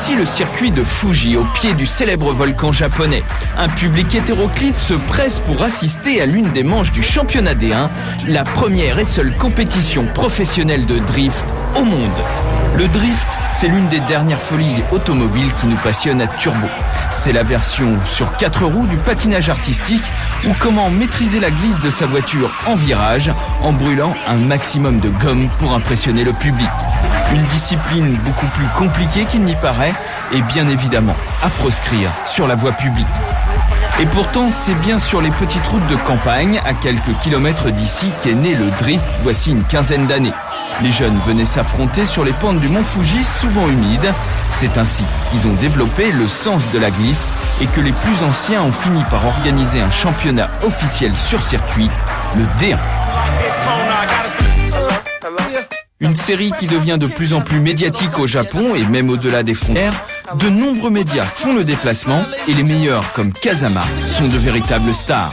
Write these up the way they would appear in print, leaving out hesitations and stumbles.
Voici le circuit de Fuji, au pied du célèbre volcan japonais. Un public hétéroclite se presse pour assister à l'une des manches du championnat D1, la première et seule compétition professionnelle de drift au monde. Le drift, c'est l'une des dernières folies automobiles qui nous passionne à Turbo. C'est la version sur 4 roues du patinage artistique ou comment maîtriser la glisse de sa voiture en virage en brûlant un maximum de gomme pour impressionner le public. Une discipline beaucoup plus compliquée qu'il n'y paraît et bien évidemment à proscrire sur la voie publique. Et pourtant, c'est bien sur les petites routes de campagne, à quelques kilomètres d'ici, qu'est né le drift voici une quinzaine d'années. Les jeunes venaient s'affronter sur les pentes du mont Fuji, souvent humides. C'est ainsi qu'ils ont développé le sens de la glisse et que les plus anciens ont fini par organiser un championnat officiel sur circuit, le D1. Une série qui devient de plus en plus médiatique au Japon et même au-delà des frontières. De nombreux médias font le déplacement et les meilleurs, comme Kazama, sont de véritables stars.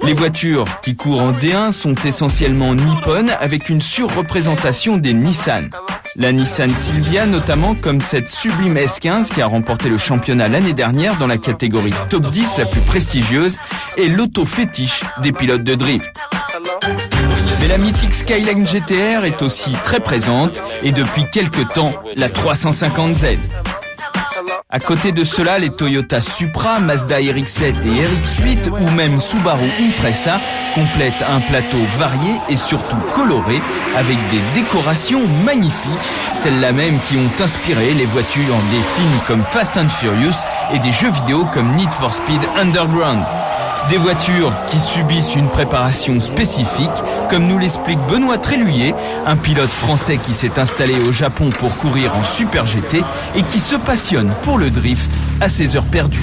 Les voitures qui courent en D1 sont essentiellement nippones avec une surreprésentation des Nissan. La Nissan Silvia notamment, comme cette sublime S15 qui a remporté le championnat l'année dernière dans la catégorie top 10 la plus prestigieuse, est l'auto fétiche des pilotes de drift. Mais la mythique Skyline GTR est aussi très présente et depuis quelques temps la 350Z. À côté de cela, les Toyota Supra, Mazda RX-7 et RX-8 ou même Subaru Impreza complètent un plateau varié et surtout coloré avec des décorations magnifiques, celles-là même qui ont inspiré les voitures des films comme Fast and Furious et des jeux vidéo comme Need for Speed Underground. Des voitures qui subissent une préparation spécifique, comme nous l'explique Benoît Tréluyer, un pilote français qui s'est installé au Japon pour courir en Super GT et qui se passionne pour le drift à ses heures perdues.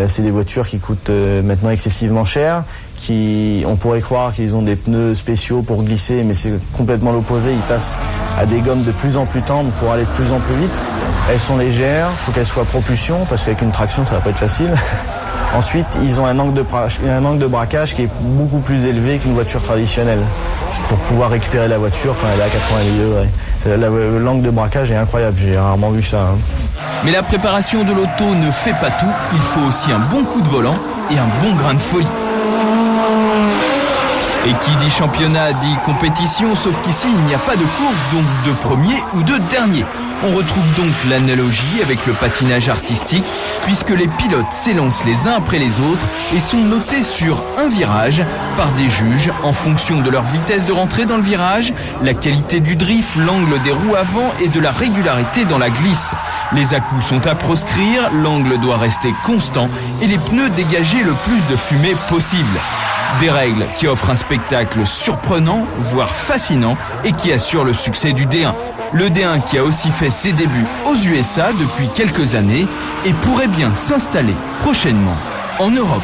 C'est des voitures qui coûtent maintenant excessivement cher, on pourrait croire qu'ils ont des pneus spéciaux pour glisser, mais c'est complètement l'opposé. Ils passent à des gommes de plus en plus tendres pour aller de plus en plus vite. Elles sont légères, il faut qu'elles soient propulsion, parce qu'avec une traction ça va pas être facile. Ensuite, ils ont un angle de braquage qui est beaucoup plus élevé qu'une voiture traditionnelle. C'est pour pouvoir récupérer la voiture quand elle est à 90 degrés. L'angle de braquage est incroyable, j'ai rarement vu ça. Mais la préparation de l'auto ne fait pas tout, il faut aussi un bon coup de volant et un bon grain de folie. Et qui dit championnat dit compétition, sauf qu'ici il n'y a pas de course, donc de premier ou de dernier. On retrouve donc l'analogie avec le patinage artistique, puisque les pilotes s'élancent les uns après les autres et sont notés sur un virage par des juges en fonction de leur vitesse de rentrée dans le virage, la qualité du drift, l'angle des roues avant et de la régularité dans la glisse. Les à-coups sont à proscrire, l'angle doit rester constant et les pneus dégager le plus de fumée possible. Des règles qui offrent un spectacle surprenant, voire fascinant, et qui assurent le succès du D1. Le D1 qui a aussi fait ses débuts aux USA depuis quelques années et pourrait bien s'installer prochainement en Europe.